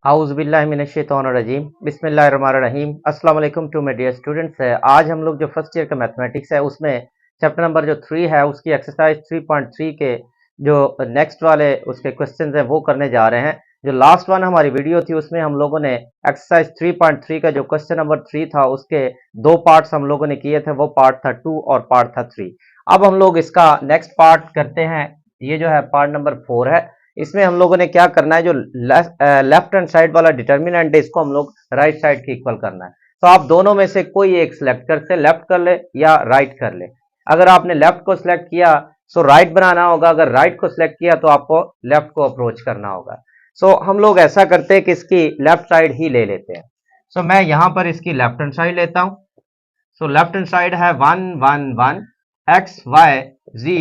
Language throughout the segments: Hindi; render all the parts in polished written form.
आउज़ुबिल्लाहिमिनश्शैतानिर्रजीम बिस्मिल्लाहिर्रहमानिर्रहीम अस्सलाम वालेकुम टू माय डियर स्टूडेंट्स है। आज हम लोग जो फर्स्ट ईयर का मैथमेटिक्स है उसमें चैप्टर नंबर जो 3 है उसकी एक्सरसाइज 3.3 के जो नेक्स्ट वाले उसके क्वेश्चंस हैं वो करने जा रहे हैं। जो लास्ट वन हमारी वीडियो थी उसमें हम लोगों ने एक्सरसाइज 3.3 का जो क्वेश्चन नंबर 3 था उसके दो पार्ट्स हम लोगों ने किए थे, वो पार्ट था 2 और पार्ट था 3। अब हम लोग इसका नेक्स्ट पार्ट करते हैं। ये जो है पार्ट नंबर 4 है। इसमें हम लोगों ने क्या करना है, जो लेफ्ट हैंड साइड वाला डिटर्मिनेंट है इसको हम लोग राइट साइड के इक्वल करना है। तो आप दोनों में से कोई एक सिलेक्ट करते, लेफ्ट कर ले या राइट कर ले। अगर आपने लेफ्ट को सिलेक्ट किया तो राइट बनाना होगा, अगर राइट को सिलेक्ट किया तो आपको लेफ्ट को अप्रोच करना होगा। सो हम लोग ऐसा करते हैं कि इसकी लेफ्ट साइड ही ले लेते हैं। सो मैं यहां पर इसकी लेफ्ट हैंड साइड लेता हूं। सो लेफ्ट हैंड साइड है 1 1 1 एक्स वाई जी,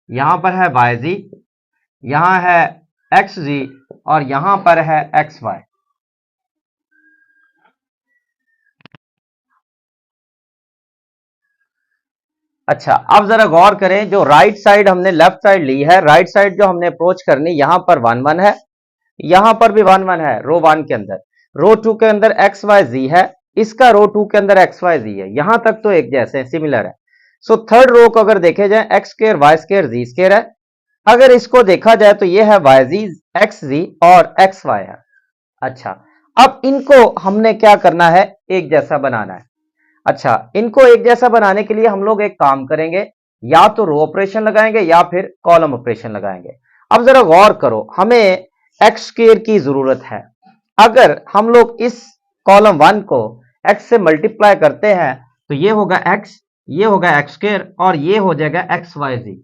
यहां पर है वाई जी, यहां है एक्स जी और यहां पर है एक्स वाई। अच्छा, अब जरा गौर करें, जो राइट साइड हमने लेफ्ट साइड ली है, राइट साइड जो हमने अप्रोच करनी, यहां पर 1 1 है, यहां पर भी 1 1 है रो 1 के अंदर, रो 2 के अंदर एक्स वाई जी है, इसका रो 2 के अंदर एक्स वाई जी है। यहां तक तो एक जैसे सिमिलर है। सो थर्ड रो को अगर देखे जाए x square Y square g square है। अगर इसको देखा जाए तो ये है वाई जी एक्स जी और एक्स वाई है। अच्छा, अब इनको हमने क्या करना है, एक जैसा बनाना है। अच्छा, इनको एक जैसा बनाने के लिए हम लोग एक काम करेंगे, या तो रो ऑपरेशन लगाएंगे या फिर कॉलम ऑपरेशन लगाएंगे। अब जरा गौर करो, हमें एक्स स्क्वायर की जरूरत है। अगर हम लोग इस कॉलम 1 को एक्स से मल्टीप्लाई करते हैं तो ये होगा एक्स, ये होगा एक्स स्क्वायर और ये हो जाएगा एक्स वाई जी।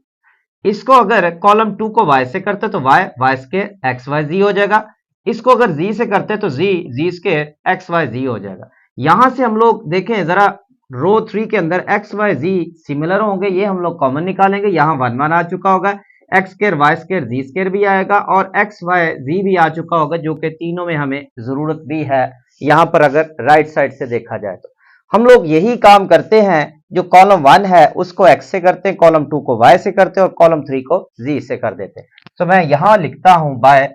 इसको अगर कॉलम 2 को y से करते तो y y square x Y z हो जाएगा। इसको अगर z से करते तो z z square x Y z हो जाएगा। यहां से हम लोग देखें जरा, रो 3 के अंदर एक्स वाई जी सिमिलर होंगे, ये हम लोग कॉमन निकालेंगे। यहां 1 1 आ चुका होगा, x square Y square Z square भी आएगा और एक्स वाई जी भी आ चुका होगा, जो कि तीनों में हमें जरूरत भी है यहां पर अगर राइट साइड से देखा जाए तो। हम लोग यही काम करते हैं, जो कॉलम 1 है उसको x से करते हैं, कॉलम 2 को y से करते हैं और कॉलम 3 को z से कर देते हैं। तो मैं यहां लिखता हूं by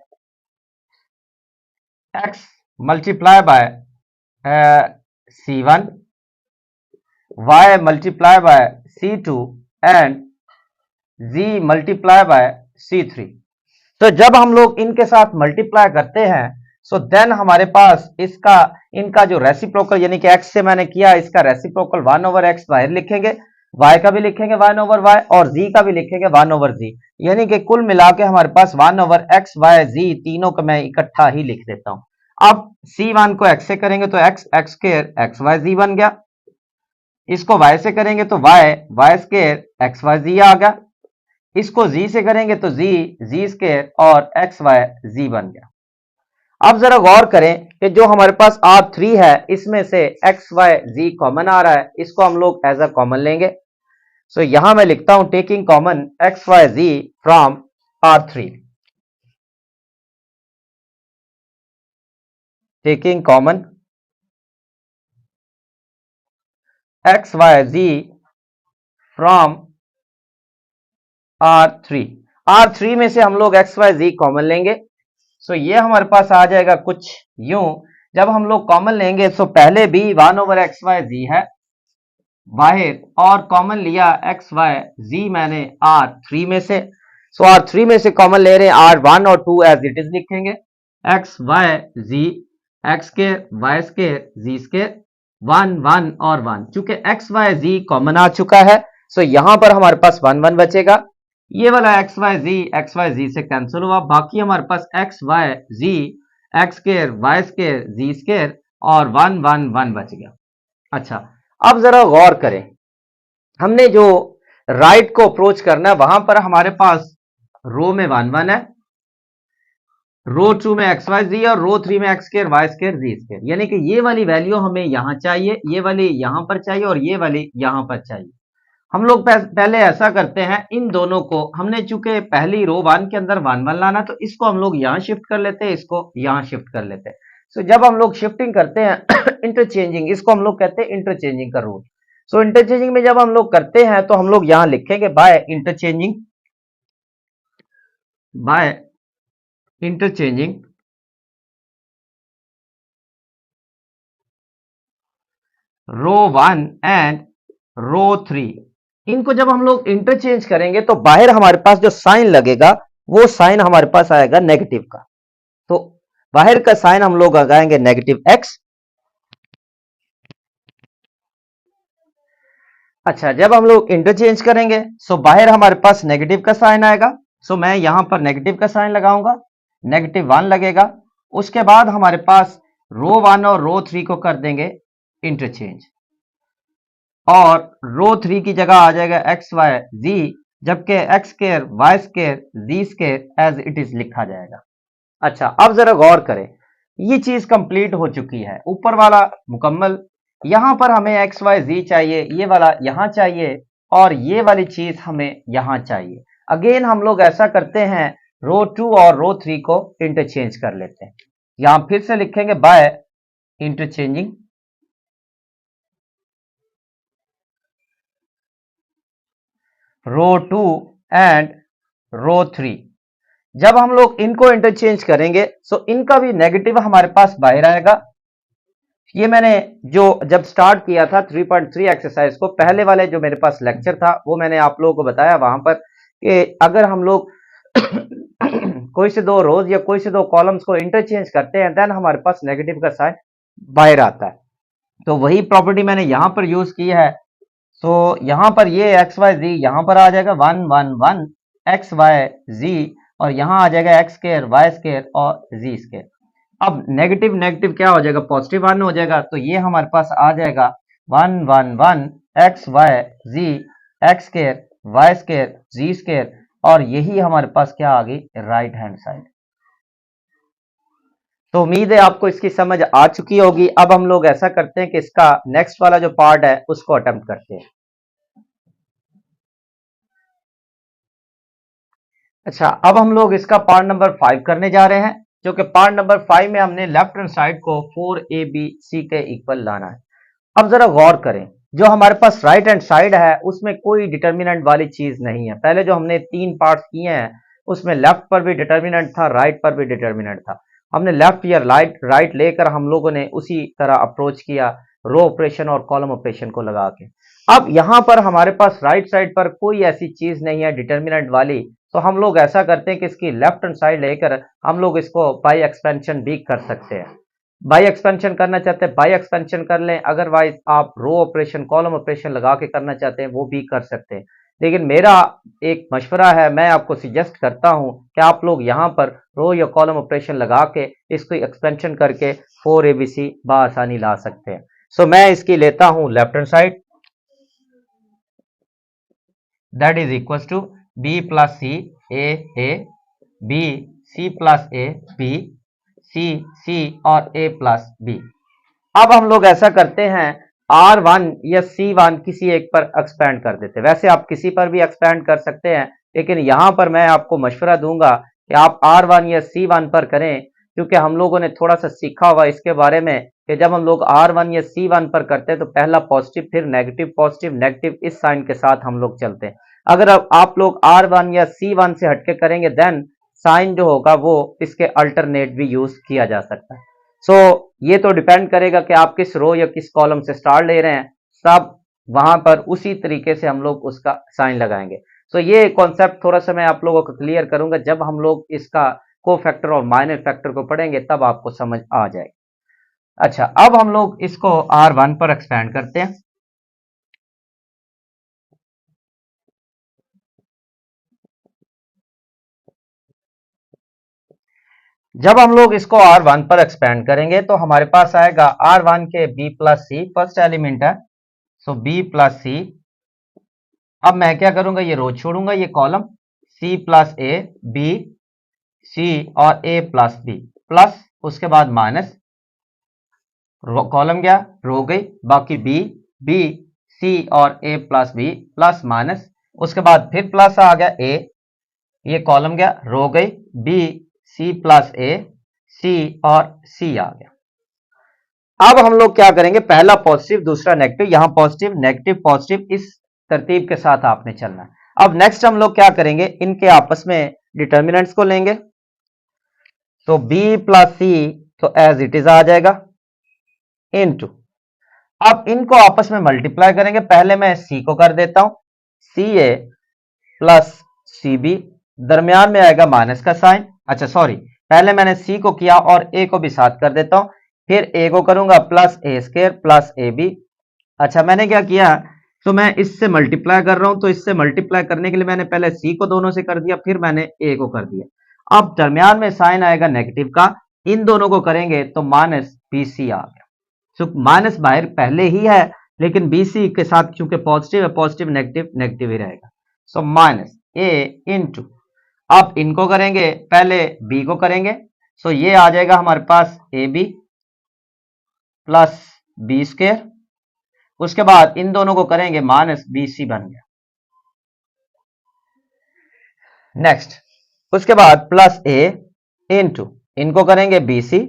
x multiply by c1, y multiply by c2 and z multiply by c3। तो जब हम लोग इनके साथ मल्टीप्लाई करते हैं सो देन हमारे पास इसका इनका जो रेसिप्रोकल, यानी कि x से मैंने किया, इसका रेसिप्रोकल 1 ओवर एक्स बाहर लिखेंगे, y का भी लिखेंगे 1 ओवर y और z का भी लिखेंगे 1 ओवर z। यानी कि कुल मिला के हमारे पास 1 ओवर एक्स वाई z तीनों का मैं इकट्ठा ही लिख देता हूं। अब c1 को x से करेंगे तो x x square x Y z बन गया, इसको y से करेंगे तो y y square x Y z आ गया, इसको z से करेंगे तो z जी स्क्वायर और एक्स वाई जी बन गया। अब जरा गौर करें कि जो हमारे पास R3 है इसमें से एक्स वाई जी कॉमन आ रहा है, इसको हम लोग एज अ कॉमन लेंगे। सो यहां मैं लिखता हूं taking common X Y Z from R3, taking common X Y Z from R3। R3 में से हम लोग एक्स वाई जी कॉमन लेंगे। सो ये हमारे पास आ जाएगा कुछ यूं। जब हम लोग कॉमन लेंगे तो पहले भी 1 ओवर एक्स वाई जी है बाहर और कॉमन लिया एक्स वाई जी मैंने R3 में से। सो R3 में से कॉमन ले रहे हैं, R1 और 2 एज इट इज लिखेंगे, एक्स वाई जी x square Y square Z square 1 1 और 1। चूंकि एक्स वाई जी कॉमन आ चुका है सो यहां पर हमारे पास 1 1 बचेगा। ये वाला एक्स वाई जी से कैंसिल हुआ, बाकी हमारे पास एक्स वाई जी x square Y square Z square और 1 1 1 बच गया। अच्छा, अब जरा गौर करें, हमने जो राइट को अप्रोच करना है वहां पर हमारे पास रो में 1 1 है, रो 2 में एक्स वाई जी और रो 3 में x square Y square Z square. यानी कि ये वाली वैल्यू हमें यहां चाहिए, ये वाली यहां पर चाहिए और ये वाली यहां पर चाहिए। हम लोग पहले ऐसा करते हैं, इन दोनों को हमने चूंकि पहली रो 1 के अंदर 1 1 लाना, तो इसको हम लोग यहां शिफ्ट कर लेते हैं, इसको यहां शिफ्ट कर लेते हैं। सो जब हम लोग शिफ्टिंग करते हैं इंटरचेंजिंग, इसको हम लोग कहते हैं इंटरचेंजिंग का रूल। सो इंटरचेंजिंग में जब हम लोग करते हैं तो हम लोग यहां लिखेंगे by interchanging, by interchanging row 1 and row 3, इनको जब हम लोग इंटरचेंज करेंगे तो बाहर हमारे पास जो साइन लगेगा वो साइन हमारे पास आएगा नेगेटिव का। तो बाहर का साइन हम लोग लगाएंगे नेगेटिव x। अच्छा, जब हम लोग इंटरचेंज करेंगे सो बाहर हमारे पास नेगेटिव का साइन आएगा। सो मैं यहां पर नेगेटिव का साइन लगाऊंगा, -1 लगेगा। उसके बाद हमारे पास रो 1 और रो 3 को कर देंगे इंटरचेंज, और रो 3 की जगह आ जाएगा एक्स वाई जी, जबकि X square Y square Z square as it is लिखा जाएगा। अच्छा, अब जरा गौर करें, ये चीज कंप्लीट हो चुकी है, ऊपर वाला मुकम्मल। यहां पर हमें एक्स वाई जी चाहिए, ये वाला यहां चाहिए, और ये वाली चीज हमें यहां चाहिए। अगेन हम लोग ऐसा करते हैं, रो 2 और रो 3 को इंटरचेंज कर लेते हैं। यहां फिर से लिखेंगे by interchanging row 2 and row 3। जब हम लोग इनको इंटरचेंज करेंगे तो इनका भी नेगेटिव हमारे पास बाहर आएगा। ये मैंने जो जब स्टार्ट किया था 3.3 एक्सरसाइज को, पहले वाले जो मेरे पास लेक्चर था वो मैंने आप लोगों को बताया वहां पर कि अगर हम लोग कोई से दो रोज या कोई से दो कॉलम्स को इंटरचेंज करते हैं देन हमारे पास नेगेटिव का साइन बाहर आता है। तो वही प्रॉपर्टी मैंने यहां पर यूज की है। तो यहां पर ये एक्स वाई जी यहां पर आ जाएगा 1 1 1 एक्स वाई जी, और यहां आ जाएगा एक्स स्क्वायर वाई स्क्वायर और जी स्क्वायर। अब नेगेटिव नेगेटिव क्या हो जाएगा, पॉजिटिव 1 हो जाएगा। तो ये हमारे पास आ जाएगा 1 1 1 एक्स वाई जी x square Y square Z square, और यही हमारे पास क्या आ गई, राइट हैंड साइड। तो उम्मीद है आपको इसकी समझ आ चुकी होगी। अब हम लोग ऐसा करते हैं कि इसका नेक्स्ट वाला जो पार्ट है उसको अटेम्प्ट करते हैं। अच्छा, अब हम लोग इसका पार्ट नंबर 5 करने जा रहे हैं, जो कि पार्ट नंबर 5 में हमने लेफ्ट हैंड साइड को 4abc के इक्वल लाना है। अब जरा गौर करें, जो हमारे पास राइट हैंड साइड है उसमें कोई डिटर्मिनेंट वाली चीज नहीं है। पहले जो हमने 3 पार्ट्स किए हैं उसमें लेफ्ट पर भी डिटर्मिनेंट था, राइट पर भी डिटर्मिनेंट था। हमने लेफ्ट या राइट लेकर हम लोगों ने उसी तरह अप्रोच किया, रो ऑपरेशन और कॉलम ऑपरेशन को लगा के। अब यहां पर हमारे पास राइट साइड पर कोई ऐसी चीज नहीं है डिटर्मिनेंट वाली, तो हम लोग ऐसा करते हैं कि इसकी लेफ्ट हैंड साइड लेकर हम लोग इसको बाई एक्सपेंशन भी कर सकते हैं। बाई एक्सपेंशन करना चाहते हैं बाई एक्सपेंशन कर लें, अदरवाइज आप रो ऑपरेशन कॉलम ऑपरेशन लगा के करना चाहते हैं वो भी कर सकते हैं। लेकिन मेरा एक मशवरा है, मैं आपको सजेस्ट करता हूं कि आप लोग यहां पर रो या कॉलम ऑपरेशन लगा के इसको एक्सपेंशन करके 4abc बआसानी ला सकते हैं। सो मैं इसकी लेता हूं left hand side, that is equal to b plus C a B C plus A B c c और ए प्लस बी। अब हम लोग ऐसा करते हैं, R1 या C1 किसी एक पर एक्सपेंड कर देते हैं। वैसे आप किसी पर भी एक्सपेंड कर सकते हैं, लेकिन यहां पर मैं आपको मशवरा दूंगा कि आप R1 या C1 पर करें, क्योंकि हम लोगों ने थोड़ा सा सीखा हुआ इसके बारे में कि जब हम लोग R1 या C1 पर करते हैं तो पहला पॉजिटिव फिर नेगेटिव पॉजिटिव नेगेटिव इस साइन के साथ हम लोग चलते हैं। अगर अब आप लोग R1 या C1 से हटके करेंगे देन साइन जो होगा वो इसके अल्टरनेट भी यूज किया जा सकता है। सो ये तो डिपेंड करेगा कि आप किस रो या किस कॉलम से स्टार ले रहे हैं, सब वहां पर उसी तरीके से हम लोग उसका साइन लगाएंगे। सो ये कॉन्सेप्ट थोड़ा सा मैं आप लोगों को क्लियर करूंगा, जब हम लोग इसका को फैक्टर और माइनर फैक्टर को पढ़ेंगे तब आपको समझ आ जाएगी। अच्छा, अब हम लोग इसको R1 पर एक्सपेंड करते हैं। जब हम लोग इसको R1 पर एक्सपेंड करेंगे तो हमारे पास आएगा R1 के B प्लस सी, फर्स्ट एलिमेंट है, सो B प्लस सी। अब मैं क्या करूंगा, ये रो छोड़ूंगा, ये column C plus A B C और A प्लस बी, प्लस उसके बाद माइनस, कॉलम गया रो गई, बाकी B B C और A plus B plus minus, उसके बाद फिर प्लस आ गया A, ये कॉलम गया रो गई, B C plus A C और C आ गया। अब हम लोग क्या करेंगे, पहला पॉजिटिव दूसरा नेगेटिव, यहां पॉजिटिव पॉजिटिव इस तरतीब के साथ आपने चलना है। अब नेक्स्ट हम लोग क्या करेंगे, इनके आपस में डिटर्मिनेंट्स को लेंगे। तो B प्लस सी तो एज इट इज आ जाएगा इनटू अब इनको आपस में मल्टीप्लाई करेंगे। पहले मैं सी को कर देता हूं, सी ए प्लस सी बी, दरमियान में आएगा माइनस का साइन। अच्छा सॉरी, पहले मैंने सी को किया और ए को भी साथ कर देता हूं, फिर ए को करूंगा प्लस ए स्क्वायर प्लस ए बी। अच्छा मैंने क्या किया, तो मैं इससे मल्टीप्लाई कर रहा हूं, तो इससे मल्टीप्लाई करने के लिए मैंने पहले सी को दोनों से कर दिया, फिर मैंने ए को कर दिया। अब दरमियान में साइन आएगा नेगेटिव का, इन दोनों को करेंगे तो माइनस बी सी आ गया। तो माइनस बाहर पहले ही है, लेकिन बीसी के साथ क्योंकि पॉजिटिव है, पॉजिटिव नेगेटिव नेगेटिव ही रहेगा। सो माइनस ए इंटू, अब इनको करेंगे, पहले बी को करेंगे, सो ये आ जाएगा हमारे पास a B plus B square, उसके बाद इन दोनों को करेंगे माइनस बी सी बन गया। नेक्स्ट, उसके बाद प्लस ए इंटू, इनको करेंगे बी सी,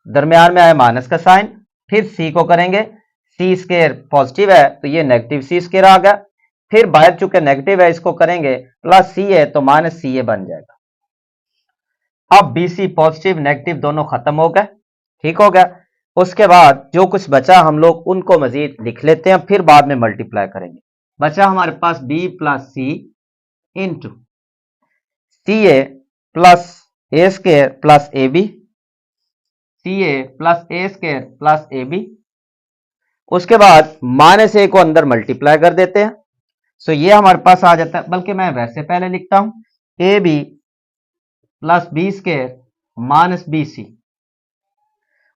दरमियान में आया माइनस का साइन, फिर सी को करेंगे, सी स्क्वायर पॉजिटिव है तो ये नेगेटिव सी स्क्वायर आ गया, फिर बाहर चूंकि नेगेटिव है इसको करेंगे प्लस सी है तो माइनस सी ए बन जाएगा। अब बी सी पॉजिटिव नेगेटिव दोनों खत्म हो गए, ठीक हो गया। उसके बाद जो कुछ बचा हम लोग उनको मजीद लिख लेते हैं, फिर बाद में मल्टीप्लाई करेंगे। बचा हमारे पास b plus c into c a plus A square plus A B, c a plus A square plus A b, उसके बाद माइनस ए को अंदर मल्टीप्लाई कर देते हैं, सो ये हमारे पास आ जाता है। बल्कि मैं वैसे पहले लिखता हूं, A B plus B square minus B C,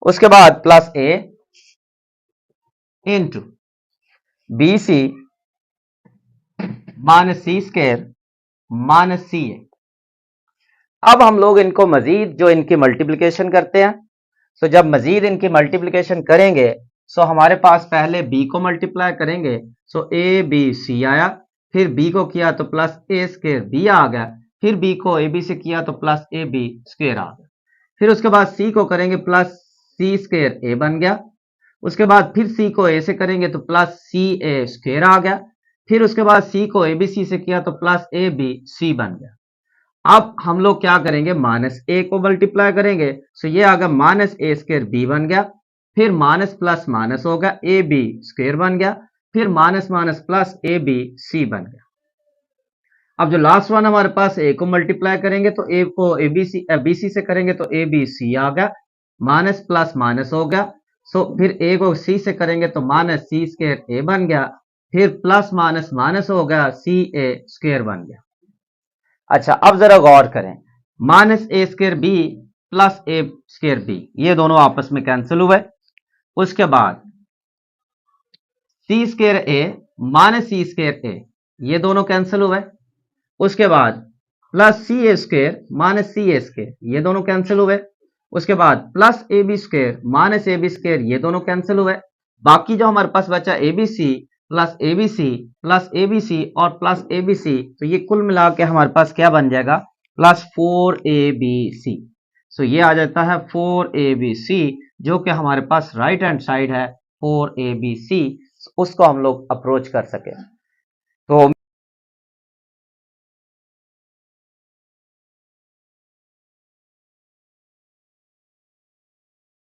उसके बाद plus A into B C minus C square minus C A. अब हम लोग इनको मजीद जो इनकी मल्टीप्लिकेशन करते हैं, सो जब मजीद इनकी मल्टीप्लिकेशन करेंगे, सो हमारे पास पहले b को मल्टीप्लाई करेंगे, सो ए बी सी आया, फिर b को किया तो प्लस ए स्क्वायर बी आ गया, फिर b को ए बी से किया तो प्लस ए बी स्क्वायर आ गया, फिर उसके बाद c को करेंगे प्लस सी स्क्वायर ए बन गया, उसके बाद फिर c को a से करेंगे तो प्लस सी ए स्क्वायर आ गया, फिर उसके बाद c को ए बी सी से किया तो प्लस ए बी सी बन गया। अब हम लोग क्या करेंगे, माइनस ए को मल्टीप्लाई करेंगे, सो ये आ गया माइनस ए स्क्वायर बी बन गया, फिर माइनस प्लस माइनस हो गया ए बी स्क्वायर बन गया, फिर minus minus plus A B C बन गया। अब जो लास्ट वन हमारे पास ए को मल्टीप्लाई करेंगे तो ए को A B C B C से करेंगे तो ए बी सी आ गया, माइनस प्लस माइनस हो गया, सो फिर ए को सी से करेंगे तो माइनस सी स्क्वायर ए बन गया, फिर प्लस माइनस माइनस हो गया सी ए स्क्वायर बन गया। अच्छा अब जरा गौर करें, minus A square B plus A square B ये दोनों आपस में कैंसिल हुए, उसके बाद C square A minus C square A ये दोनों कैंसिल हुए, उसके बाद plus C A square minus C A square ये दोनों कैंसिल हुए, उसके बाद plus A B square minus A B square ये दोनों कैंसिल हुए। बाकी जो हमारे पास बचा A B C plus A B C plus A B C और प्लस ए बी सी, तो ये कुल मिला के हमारे पास क्या बन जाएगा, प्लस 4abc। सो ये आ जाता है 4abc, जो कि हमारे पास राइट हैंड साइड है 4abc, उसको हम लोग अप्रोच कर सके।